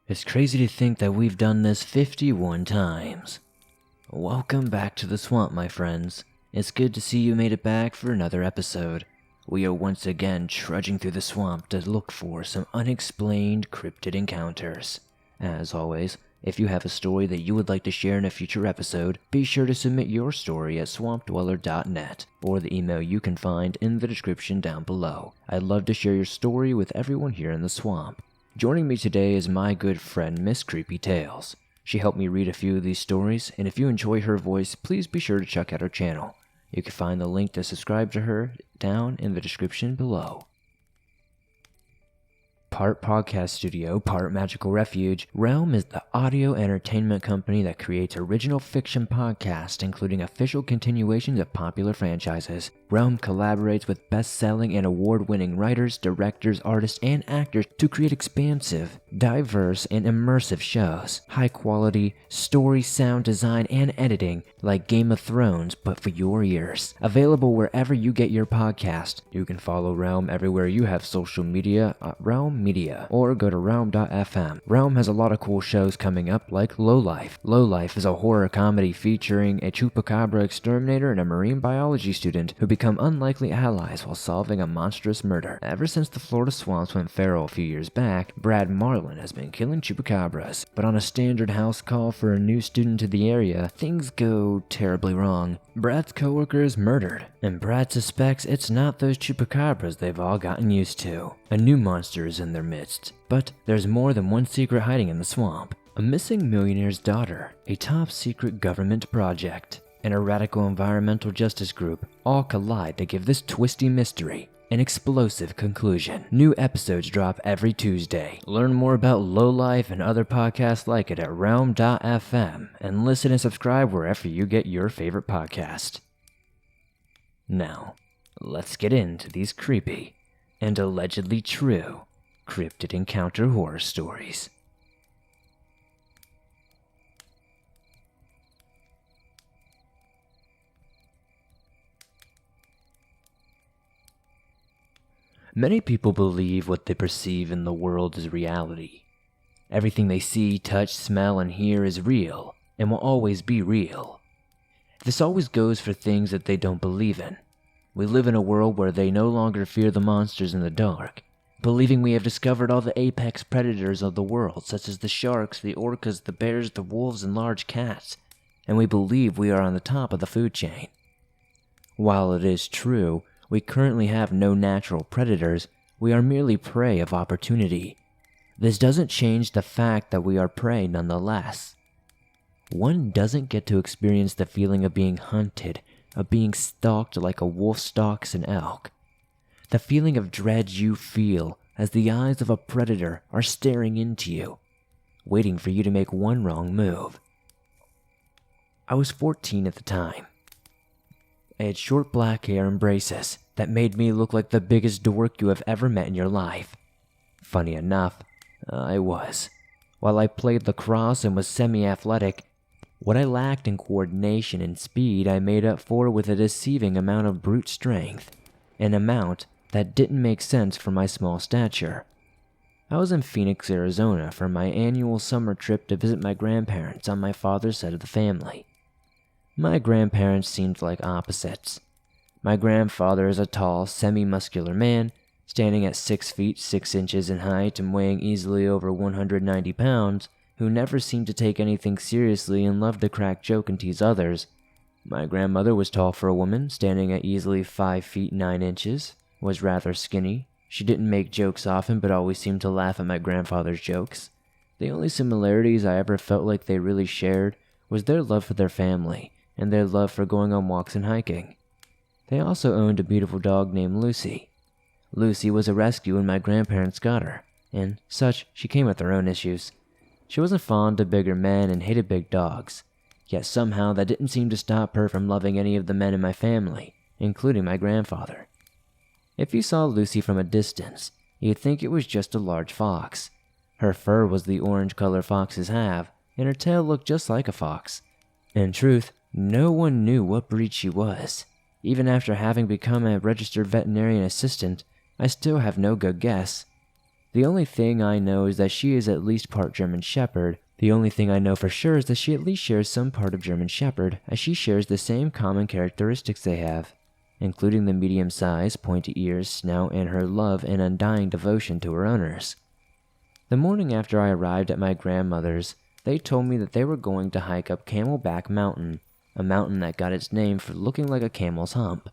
It's crazy to think that we've done this 51 times. Welcome back to the swamp, my friends. It's good to see you made it back for another episode. We are once again trudging through the swamp to look for some unexplained cryptid encounters. As always, if you have a story that you would like to share in a future episode, be sure to submit your story at swampdweller.net or the email you can find in the description down below. I'd love to share your story with everyone here in the swamp. Joining me today is my good friend Miss Creepy Tales. She helped me read a few of these stories, and if you enjoy her voice, please be sure to check out her channel. You can find the link to subscribe to her down in the description below. Part podcast studio, part magical refuge, Realm is the audio entertainment company that creates original fiction podcasts, including official continuations of popular franchises. Realm collaborates with best-selling and award-winning writers, directors, artists, and actors to create expansive, diverse, and immersive shows. High-quality story, sound design, and editing, like Game of Thrones, but for your ears. Available wherever you get your podcast. You can follow Realm everywhere you have social media at Realm Media, or go to realm.fm. Realm has a lot of cool shows coming up, like Lowlife. Lowlife is a horror comedy featuring a chupacabra exterminator and a marine biology student who become unlikely allies while solving a monstrous murder. Ever since the Florida swamps went feral a few years back, Brad Marlin has been killing chupacabras. But on a standard house call for a new student to the area, things go terribly wrong. Brad's coworker is murdered, and Brad suspects it's not those chupacabras they've all gotten used to. A new monster is in their midst, but there's more than one secret hiding in the swamp. A missing millionaire's daughter, a top-secret government project, and a radical environmental justice group all collide to give this twisty mystery an explosive conclusion. New episodes drop every Tuesday. Learn more about Lowlife and other podcasts like it at realm.fm and listen and subscribe wherever you get your favorite podcast. Now, let's get into these creepy and allegedly true cryptid encounter horror stories. Many people believe what they perceive in the world is reality. Everything they see, touch, smell, and hear is real, and will always be real. This always goes for things that they don't believe in. We live in a world where they no longer fear the monsters in the dark, believing we have discovered all the apex predators of the world, such as the sharks, the orcas, the bears, the wolves, and large cats, and we believe we are on the top of the food chain. While it is true, we currently have no natural predators, we are merely prey of opportunity. This doesn't change the fact that we are prey nonetheless. One doesn't get to experience the feeling of being hunted, of being stalked like a wolf stalks an elk. The feeling of dread you feel as the eyes of a predator are staring into you, waiting for you to make one wrong move. I was 14 at the time. I had short black hair and braces that made me look like the biggest dork you have ever met in your life. Funny enough, I was. While I played lacrosse and was semi-athletic, what I lacked in coordination and speed I made up for with a deceiving amount of brute strength, an amount that didn't make sense for my small stature. I was in Phoenix, Arizona for my annual summer trip to visit my grandparents on my father's side of the family. My grandparents seemed like opposites. My grandfather is a tall, semi-muscular man, standing at 6 feet 6 inches in height and weighing easily over 190 pounds, who never seemed to take anything seriously and loved to crack joke and tease others. My grandmother was tall for a woman, standing at easily 5 feet 9 inches, was rather skinny. She didn't make jokes often, but always seemed to laugh at my grandfather's jokes. The only similarities I ever felt like they really shared was their love for their family, and their love for going on walks and hiking. They also owned a beautiful dog named Lucy. Lucy was a rescue when my grandparents got her, and such, she came with her own issues. She wasn't fond of bigger men and hated big dogs, yet somehow that didn't seem to stop her from loving any of the men in my family, including my grandfather. If you saw Lucy from a distance, you'd think it was just a large fox. Her fur was the orange color foxes have, and her tail looked just like a fox. In truth, no one knew what breed she was. Even after having become a registered veterinarian assistant, I still have no good guess. The only thing I know is that she is at least part German Shepherd. The only thing I know for sure is that she at least shares some part of German Shepherd, as she shares the same common characteristics they have, including the medium size, pointy ears, snout, and her love and undying devotion to her owners. The morning after I arrived at my grandmother's, they told me that they were going to hike up Camelback Mountain, a mountain that got its name for looking like a camel's hump.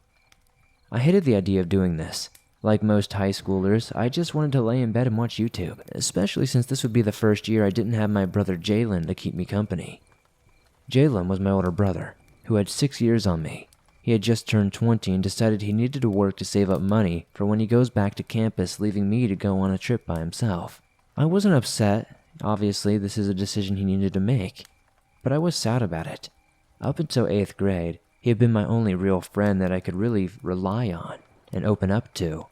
I hated the idea of doing this. Like most high schoolers, I just wanted to lay in bed and watch YouTube, especially since this would be the first year I didn't have my brother Jalen to keep me company. Jalen was my older brother, who had 6 years on me. He had just turned 20 and decided he needed to work to save up money for when he goes back to campus, leaving me to go on a trip by himself. I wasn't upset. Obviously, this is a decision he needed to make, but I was sad about it. Up until 8th grade, he had been my only real friend that I could really rely on and open up to.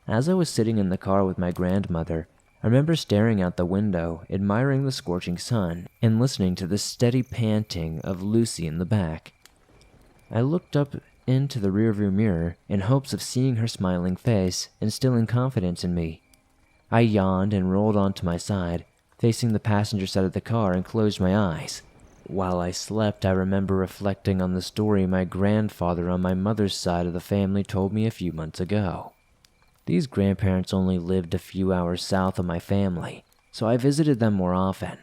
As I was sitting in the car with my grandmother, I remember staring out the window, admiring the scorching sun, and listening to the steady panting of Lucy in the back. I looked up into the rearview mirror in hopes of seeing her smiling face, instilling confidence in me. I yawned and rolled onto my side, facing the passenger side of the car, and closed my eyes. While I slept, I remember reflecting on the story my grandfather on my mother's side of the family told me a few months ago. These grandparents only lived a few hours south of my family, so I visited them more often.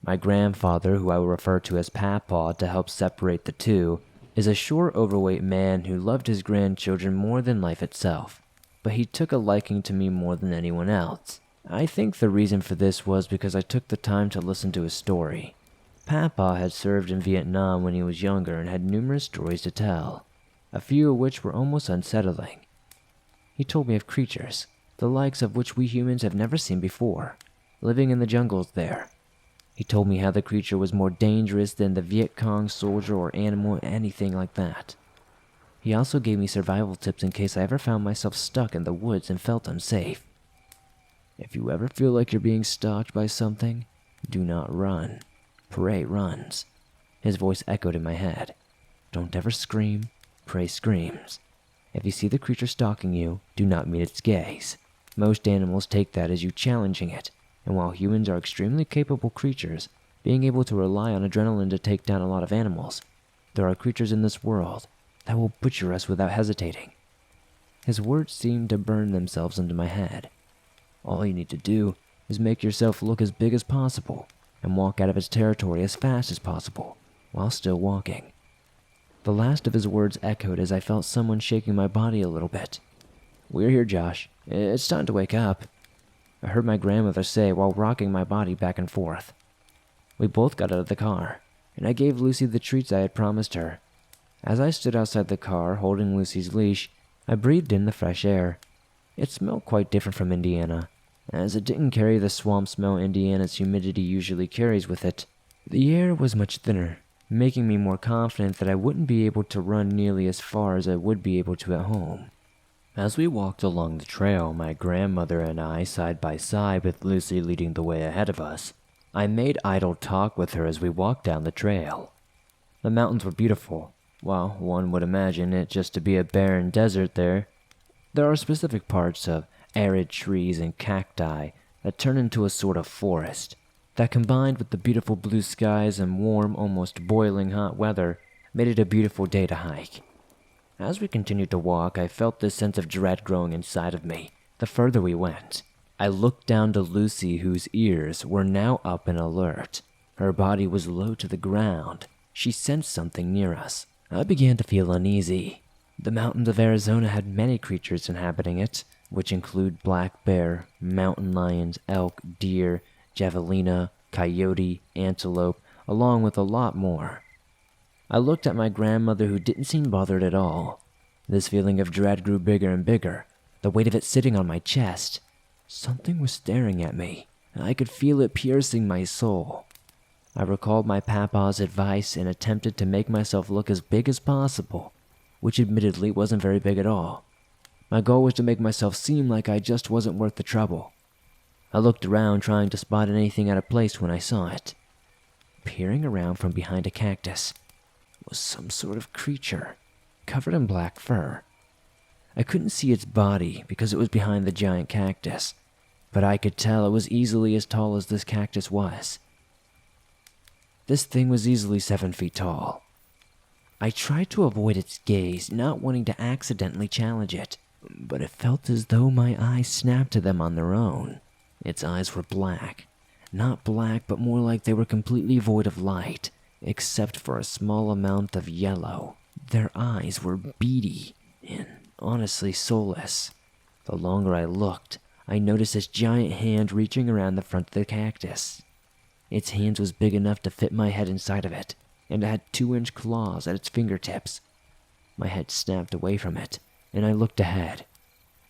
My grandfather, who I will refer to as Papa to help separate the two, is a short, overweight man who loved his grandchildren more than life itself, but he took a liking to me more than anyone else. I think the reason for this was because I took the time to listen to his story. Papa had served in Vietnam when he was younger and had numerous stories to tell, a few of which were almost unsettling. He told me of creatures, the likes of which we humans have never seen before, living in the jungles there. He told me how the creature was more dangerous than the Viet Cong soldier or animal, anything like that. He also gave me survival tips in case I ever found myself stuck in the woods and felt unsafe. If you ever feel like you're being stalked by something, do not run. Prey runs. His voice echoed in my head. Don't ever scream. Prey screams. If you see the creature stalking you, do not meet its gaze. Most animals take that as you challenging it, and while humans are extremely capable creatures, being able to rely on adrenaline to take down a lot of animals, there are creatures in this world that will butcher us without hesitating. His words seemed to burn themselves into my head. All you need to do is make yourself look as big as possible and walk out of its territory as fast as possible, while still walking. The last of his words echoed as I felt someone shaking my body a little bit. We're here, Josh. It's time to wake up, I heard my grandmother say while rocking my body back and forth. We both got out of the car, and I gave Lucy the treats I had promised her. As I stood outside the car, holding Lucy's leash, I breathed in the fresh air. It smelled quite different from Indiana, as it didn't carry the swamp smell Indiana's humidity usually carries with it. The air was much thinner, making me more confident that I wouldn't be able to run nearly as far as I would be able to at home. As we walked along the trail, my grandmother and I side by side with Lucy leading the way ahead of us, I made idle talk with her as we walked down the trail. The mountains were beautiful. While one would imagine it just to be a barren desert there are specific parts of arid trees and cacti that turn into a sort of forest that, combined with the beautiful blue skies and warm, almost boiling hot weather, made it a beautiful day to hike. As we continued to walk, I felt this sense of dread growing inside of me the further we went. I looked down to Lucy, whose ears were now up and alert. Her body was low to the ground. She sensed something near us. I began to feel uneasy. The mountains of Arizona had many creatures inhabiting it, which include black bear, mountain lions, elk, deer, javelina, coyote, antelope, along with a lot more. I looked at my grandmother, who didn't seem bothered at all. This feeling of dread grew bigger and bigger, the weight of it sitting on my chest. Something was staring at me, and I could feel it piercing my soul. I recalled my papa's advice and attempted to make myself look as big as possible, which admittedly wasn't very big at all. My goal was to make myself seem like I just wasn't worth the trouble. I looked around trying to spot anything out of place when I saw it. Peering around from behind a cactus was some sort of creature, covered in black fur. I couldn't see its body because it was behind the giant cactus, but I could tell it was easily as tall as this cactus was. This thing was easily 7 feet tall. I tried to avoid its gaze, not wanting to accidentally challenge it, but it felt as though my eyes snapped to them on their own. Its eyes were black. Not black, but more like they were completely void of light, except for a small amount of yellow. Their eyes were beady and honestly soulless. The longer I looked, I noticed its giant hand reaching around the front of the cactus. Its hand was big enough to fit my head inside of it, and it had 2-inch claws at its fingertips. My head snapped away from it, and I looked ahead.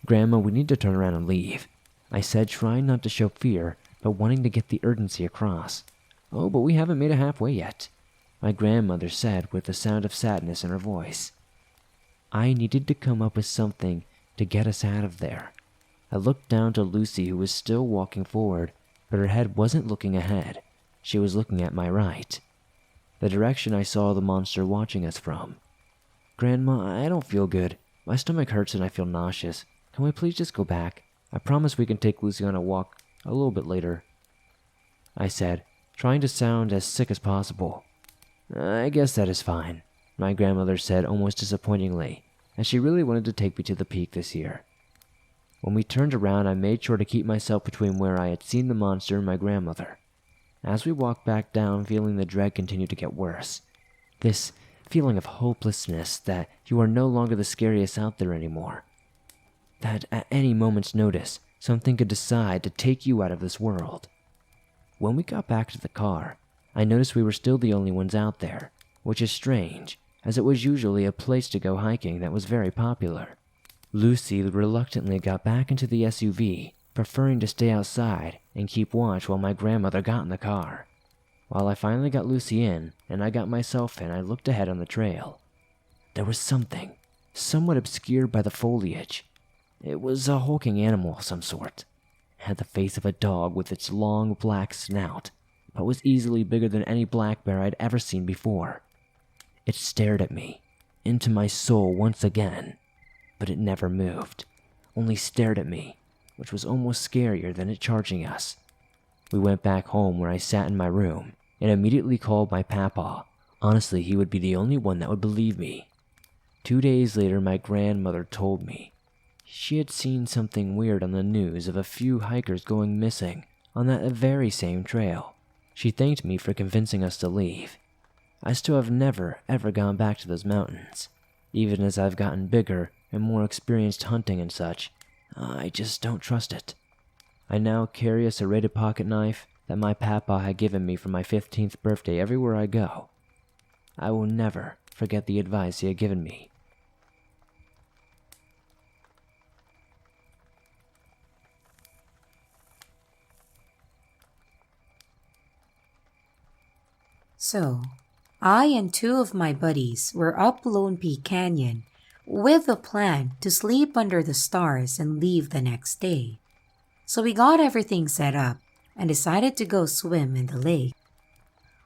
"Grandma, we need to turn around and leave," I said, trying not to show fear, but wanting to get the urgency across. "Oh, but we haven't made it halfway yet," my grandmother said with a sound of sadness in her voice. I needed to come up with something to get us out of there. I looked down to Lucy, who was still walking forward, but her head wasn't looking ahead. She was looking at my right, the direction I saw the monster watching us from. "Grandma, I don't feel good. My stomach hurts and I feel nauseous. Can we please just go back? I promise we can take Lucy on a walk a little bit later," I said, trying to sound as sick as possible. "I guess that is fine," my grandmother said almost disappointingly, as she really wanted to take me to the peak this year. When we turned around, I made sure to keep myself between where I had seen the monster and my grandmother. As we walked back down, feeling the dread continued to get worse. This feeling of hopelessness, that you are no longer the scariest out there anymore. That at any moment's notice, something could decide to take you out of this world. When we got back to the car, I noticed we were still the only ones out there, which is strange, as it was usually a place to go hiking that was very popular. Lucy reluctantly got back into the SUV, preferring to stay outside and keep watch while my grandmother got in the car. While I finally got Lucy in, and I got myself in, I looked ahead on the trail. There was something, somewhat obscured by the foliage. It was a hulking animal of some sort. It had the face of a dog with its long black snout, but was easily bigger than any black bear I'd ever seen before. It stared at me, into my soul once again, but it never moved, only stared at me, which was almost scarier than it charging us. We went back home, where I sat in my room and immediately called my papa. Honestly, he would be the only one that would believe me. 2 days later, my grandmother told me she had seen something weird on the news of a few hikers going missing on that very same trail. She thanked me for convincing us to leave. I still have never ever gone back to those mountains. Even as I've gotten bigger and more experienced hunting and such, I just don't trust it. I now carry a serrated pocket knife that my papa had given me for my 15th birthday everywhere I go. I will never forget the advice he had given me. So, I and 2 of my buddies were up Lone Peak Canyon with a plan to sleep under the stars and leave the next day. So we got everything set up and decided to go swim in the lake.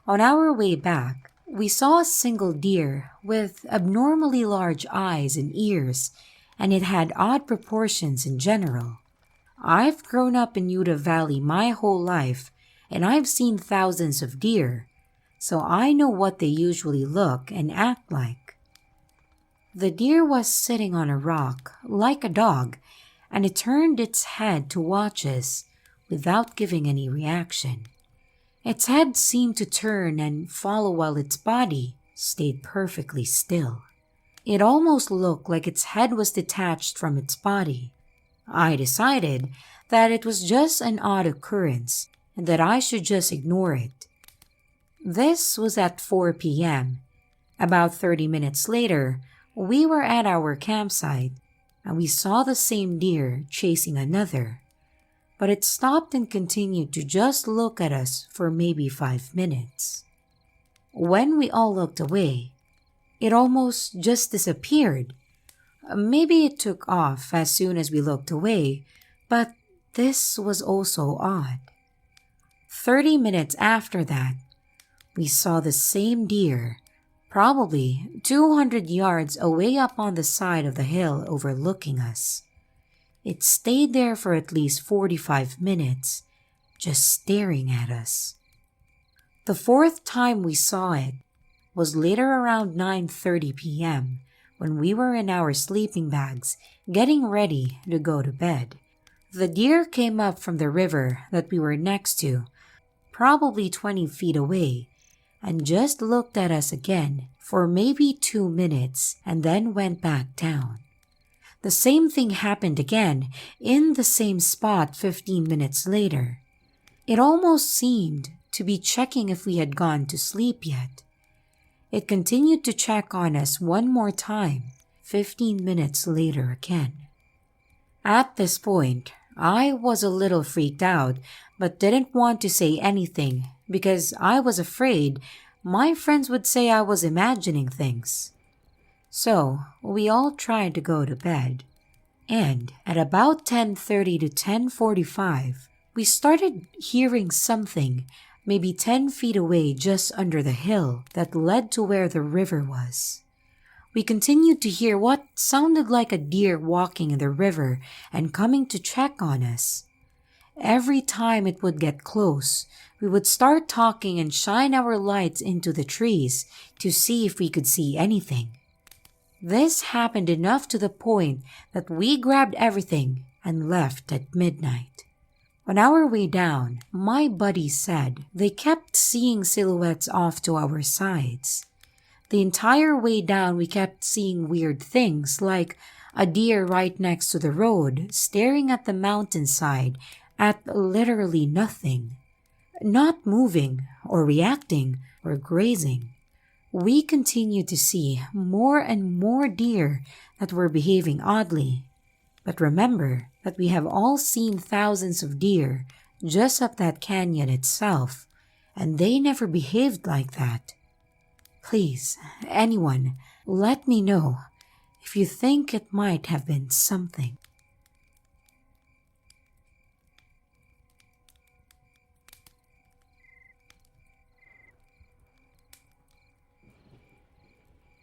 On our way back, we saw a single deer with abnormally large eyes and ears, and it had odd proportions in general. I've grown up in Utah Valley my whole life, and I've seen thousands of deer, so I know what they usually look and act like. The deer was sitting on a rock like a dog, and it turned its head to watch us without giving any reaction. Its head seemed to turn and follow while its body stayed perfectly still. It almost looked like its head was detached from its body. I decided that it was just an odd occurrence and that I should just ignore it. This was at 4 p.m. About 30 minutes later, we were at our campsite and we saw the same deer chasing another, but it stopped and continued to just look at us for maybe 5 minutes. When we all looked away, it almost just disappeared. Maybe it took off as soon as we looked away, but this was also odd. 30 minutes after that, we saw the same deer, probably 200 yards away up on the side of the hill overlooking us. It stayed there for at least 45 minutes, just staring at us. The fourth time we saw it was later around 9:30 p.m. when we were in our sleeping bags getting ready to go to bed. The deer came up from the river that we were next to, probably 20 feet away, and just looked at us again for maybe 2 minutes and then went back down. The same thing happened again in the same spot 15 minutes later. It almost seemed to be checking if we had gone to sleep yet. It continued to check on us one more time, 15 minutes later again. At this point, I was a little freaked out, but didn't want to say anything because I was afraid my friends would say I was imagining things. So, we all tried to go to bed. And at about 10:30 to 10:45, we started hearing something maybe 10 feet away just under the hill that led to where the river was. We continued to hear what sounded like a deer walking in the river and coming to check on us. Every time it would get close, we would start talking and shine our lights into the trees to see if we could see anything. This happened enough to the point that we grabbed everything and left at midnight. On our way down, my buddies said they kept seeing silhouettes off to our sides. The entire way down we kept seeing weird things like a deer right next to the road staring at the mountainside at literally nothing, not moving or reacting or grazing. We continued to see more and more deer that were behaving oddly. But remember that we have all seen thousands of deer just up that canyon itself, and they never behaved like that. Please, anyone, let me know if you think it might have been something.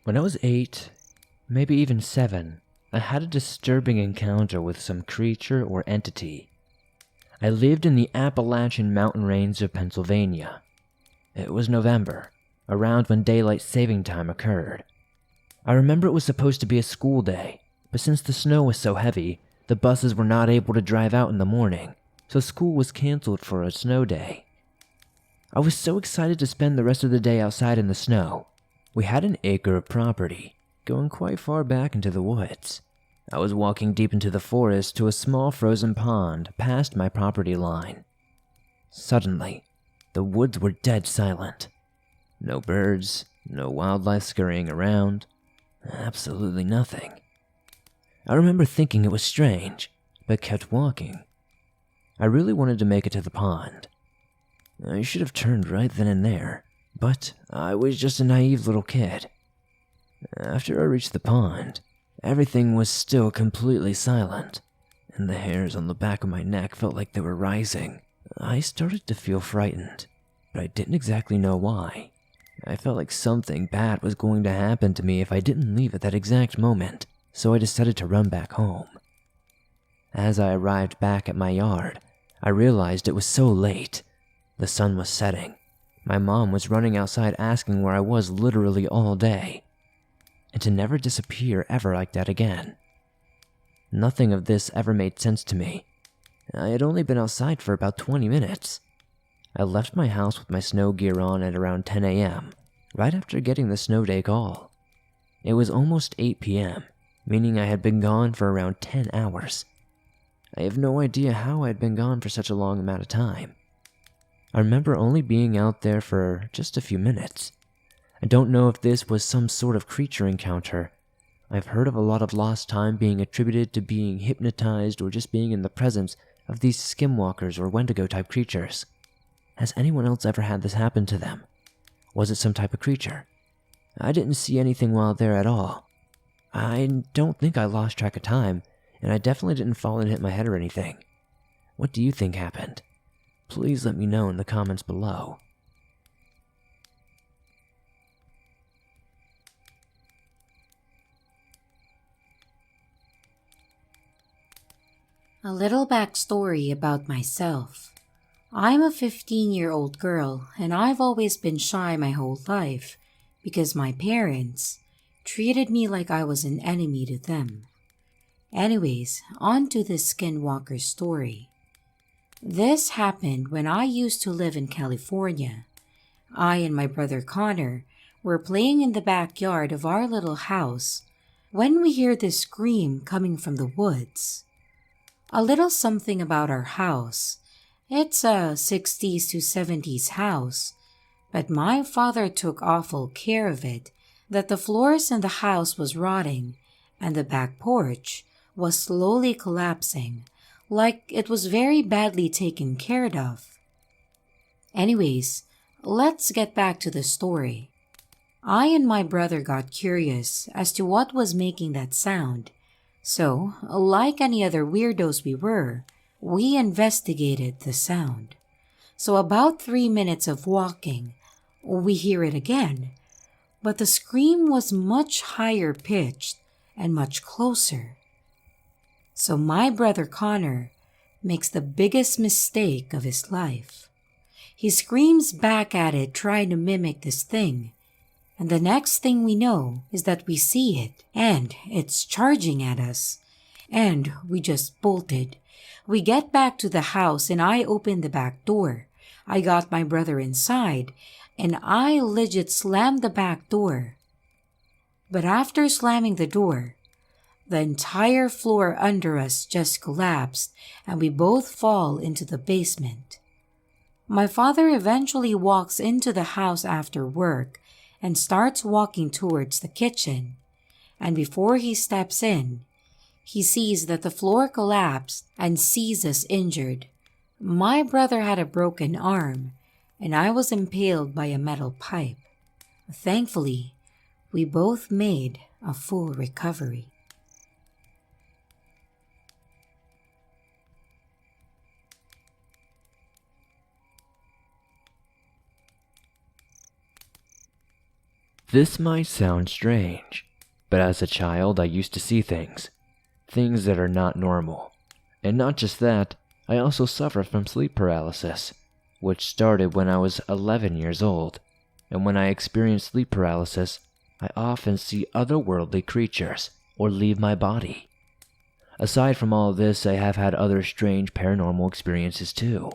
When I was 8, maybe even 7, I had a disturbing encounter with some creature or entity. I lived in the Appalachian mountain range of Pennsylvania. It was November, around when daylight saving time occurred. I remember it was supposed to be a school day, but since the snow was so heavy, the buses were not able to drive out in the morning, so school was canceled for a snow day. I was so excited to spend the rest of the day outside in the snow. We had an acre of property, going quite far back into the woods. I was walking deep into the forest to a small frozen pond past my property line. Suddenly, the woods were dead silent. No birds, no wildlife scurrying around, absolutely nothing. I remember thinking it was strange, but kept walking. I really wanted to make it to the pond. I should have turned right then and there, but I was just a naive little kid. After I reached the pond, everything was still completely silent, and the hairs on the back of my neck felt like they were rising. I started to feel frightened, but I didn't exactly know why. I felt like something bad was going to happen to me if I didn't leave at that exact moment, so I decided to run back home. As I arrived back at my yard, I realized it was so late. The sun was setting. My mom was running outside asking where I was literally all day, and to never disappear ever like that again. Nothing of this ever made sense to me. I had only been outside for about 20 minutes. I left my house with my snow gear on at around 10 a.m., right after getting the snow day call. It was almost 8 p.m., meaning I had been gone for around 10 hours. I have no idea how I had been gone for such a long amount of time. I remember only being out there for just a few minutes. I don't know if this was some sort of creature encounter. I've heard of a lot of lost time being attributed to being hypnotized or just being in the presence of these skinwalkers or wendigo type creatures. Has anyone else ever had this happen to them? Was it some type of creature? I didn't see anything while there at all. I don't think I lost track of time, and I definitely didn't fall and hit my head or anything. What do you think happened? Please let me know in the comments below. A little backstory about myself. I'm a 15-year-old girl and I've always been shy my whole life because my parents treated me like I was an enemy to them. Anyways, on to the skinwalker story. This happened when I used to live in California. I and my brother Connor were playing in the backyard of our little house when we hear this scream coming from the woods. A little something about our house. It's a 60s to 70s house, but my father took awful care of it that the floors in the house was rotting and the back porch was slowly collapsing, like it was very badly taken care of. Anyways, let's get back to the story. I and my brother got curious as to what was making that sound, so, like any other weirdos we were, we investigated the sound. So about 3 minutes of walking, we hear it again, but the scream was much higher pitched and much closer. So my brother Connor makes the biggest mistake of his life. He screams back at it trying to mimic this thing, and the next thing we know is that we see it and it's charging at us, and we just bolted. We get back to the house and I open the back door. I got my brother inside and I legit slammed the back door. But after slamming the door, the entire floor under us just collapsed and we both fall into the basement. My father eventually walks into the house after work and starts walking towards the kitchen. And before he steps in, he sees that the floor collapsed and sees us injured. My brother had a broken arm and I was impaled by a metal pipe. Thankfully, we both made a full recovery. This might sound strange, but as a child I used to see things that are not normal. And not just that, I also suffer from sleep paralysis, which started when I was 11 years old. And when I experience sleep paralysis, I often see otherworldly creatures or leave my body. Aside from all this, I have had other strange paranormal experiences too.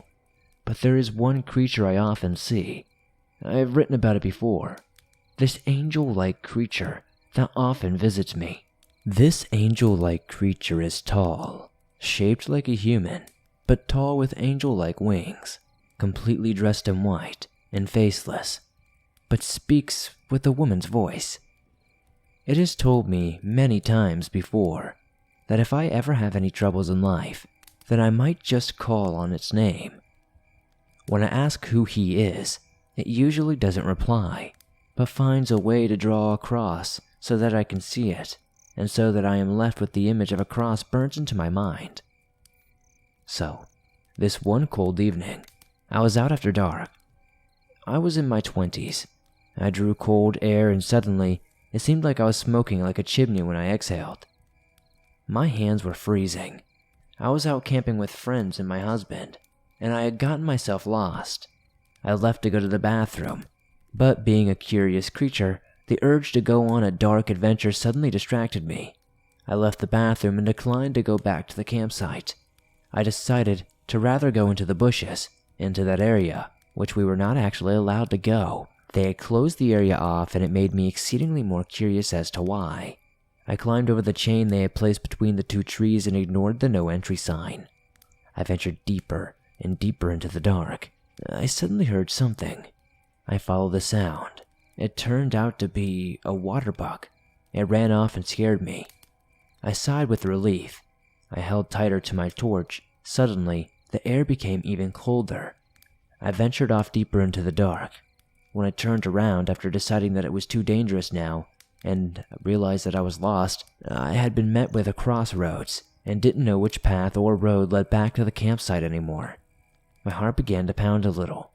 But there is one creature I often see. I've written about it before. This angel-like creature that often visits me. This angel-like creature is tall, shaped like a human, but tall with angel-like wings, completely dressed in white and faceless, but speaks with a woman's voice. It has told me many times before that if I ever have any troubles in life, then I might just call on its name. When I ask who he is, it usually doesn't reply, but finds a way to draw a cross so that I can see it, and so that I am left with the image of a cross burnt into my mind. So, this one cold evening, I was out after dark. I was in my 20s. I drew cold air and suddenly, it seemed like I was smoking like a chimney when I exhaled. My hands were freezing. I was out camping with friends and my husband, and I had gotten myself lost. I left to go to the bathroom, but being a curious creature, the urge to go on a dark adventure suddenly distracted me. I left the bathroom and declined to go back to the campsite. I decided to rather go into the bushes, into that area, which we were not actually allowed to go. They had closed the area off and it made me exceedingly more curious as to why. I climbed over the chain they had placed between the two trees and ignored the no entry sign. I ventured deeper and deeper into the dark. I suddenly heard something. I followed the sound. It turned out to be a water bug. It ran off and scared me. I sighed with relief. I held tighter to my torch. Suddenly, the air became even colder. I ventured off deeper into the dark. When I turned around after deciding that it was too dangerous now, and realized that I was lost, I had been met with a crossroads, and didn't know which path or road led back to the campsite anymore. My heart began to pound a little.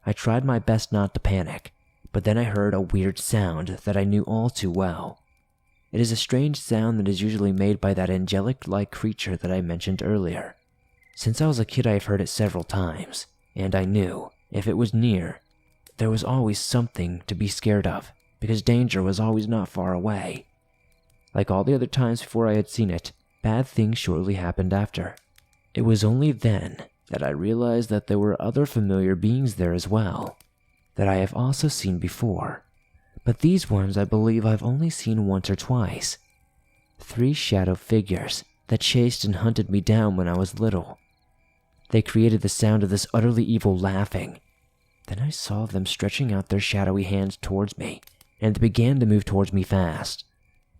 I tried my best not to panic, but then I heard a weird sound that I knew all too well. It is a strange sound that is usually made by that angelic-like creature that I mentioned earlier. Since I was a kid, I've heard it several times, and I knew, if it was near, there was always something to be scared of, because danger was always not far away. Like all the other times before I had seen it, bad things shortly happened after. It was only then that I realized that there were other familiar beings there as well, that I have also seen before. But these ones I believe I've only seen once or twice. 3 shadow figures that chased and hunted me down when I was little. They created the sound of this utterly evil laughing. Then I saw them stretching out their shadowy hands towards me, and they began to move towards me fast.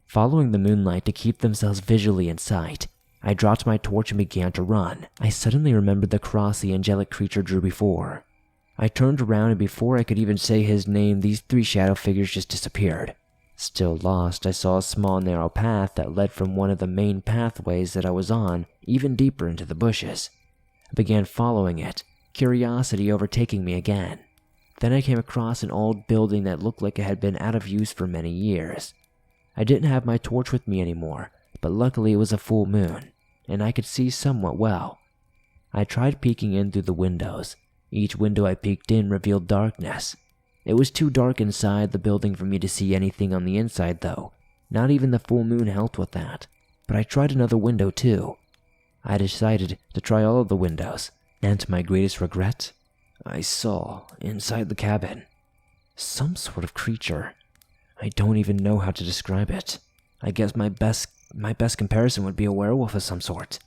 Following the moonlight to keep themselves visually in sight, I dropped my torch and began to run. I suddenly remembered the cross the angelic creature drew before. I turned around, and before I could even say his name, these 3 shadow figures just disappeared. Still lost, I saw a small narrow path that led from one of the main pathways that I was on even deeper into the bushes. I began following it, curiosity overtaking me again. Then I came across an old building that looked like it had been out of use for many years. I didn't have my torch with me anymore, but luckily it was a full moon, and I could see somewhat well. I tried peeking in through the windows. Each window I peeked in revealed darkness. It was too dark inside the building for me to see anything on the inside though. Not even the full moon helped with that. But I tried another window too. I decided to try all of the windows, and to my greatest regret, I saw, inside the cabin, some sort of creature. I don't even know how to describe it. I guess my best comparison would be a werewolf of some sort.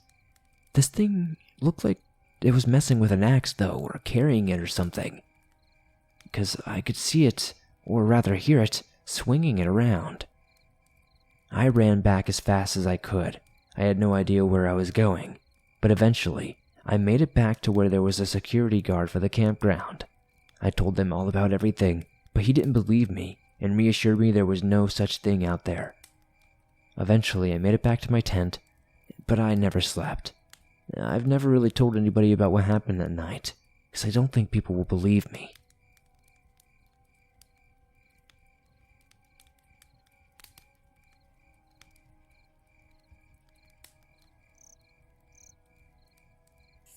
This thing looked like it was messing with an axe though, or carrying it or something. Because I could see it, or rather hear it, swinging it around. I ran back as fast as I could. I had no idea where I was going, but eventually, I made it back to where there was a security guard for the campground. I told them all about everything, but he didn't believe me and reassured me there was no such thing out there. Eventually, I made it back to my tent, but I never slept. I've never really told anybody about what happened that night, because I don't think people will believe me.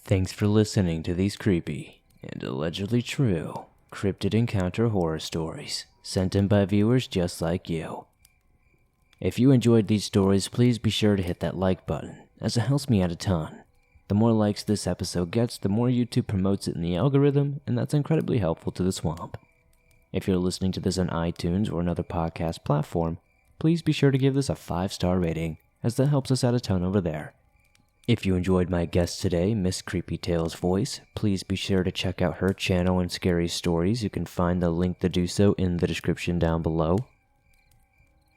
Thanks for listening to these creepy and allegedly true cryptid encounter horror stories sent in by viewers just like you. If you enjoyed these stories, please be sure to hit that like button, as it helps me out a ton. The more likes this episode gets, the more YouTube promotes it in the algorithm, and that's incredibly helpful to the swamp. If you're listening to this on iTunes or another podcast platform, please be sure to give this a 5-star rating, as that helps us out a ton over there. If you enjoyed my guest today, Miss Creepy Tales Voice, please be sure to check out her channel and scary stories. You can find the link to do so in the description down below.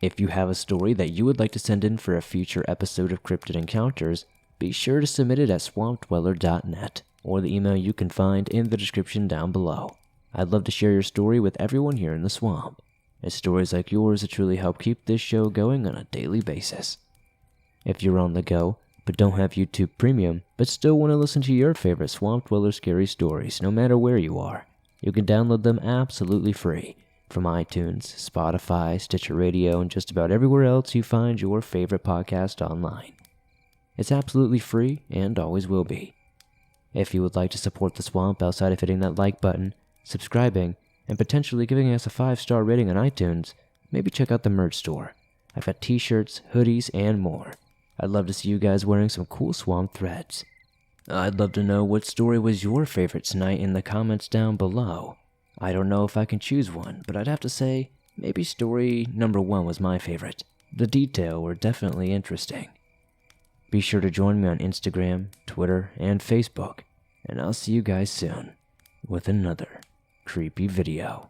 If you have a story that you would like to send in for a future episode of Cryptid Encounters, be sure to submit it at swampdweller.net or the email you can find in the description down below. I'd love to share your story with everyone here in the swamp. It's stories like yours that truly help keep this show going on a daily basis. If you're on the go, but don't have YouTube Premium, but still want to listen to your favorite Swamp Dweller scary stories no matter where you are, you can download them absolutely free from iTunes, Spotify, Stitcher Radio, and just about everywhere else you find your favorite podcast online. It's absolutely free and always will be. If you would like to support the swamp outside of hitting that like button, subscribing, and potentially giving us a 5-star rating on iTunes, maybe check out the merch store. I've got t-shirts, hoodies, and more. I'd love to see you guys wearing some cool swamp threads. I'd love to know what story was your favorite tonight in the comments down below. I don't know if I can choose one, but I'd have to say maybe story number 1 was my favorite. The detail were definitely interesting. Be sure to join me on Instagram, Twitter, and Facebook, and I'll see you guys soon with another creepy video.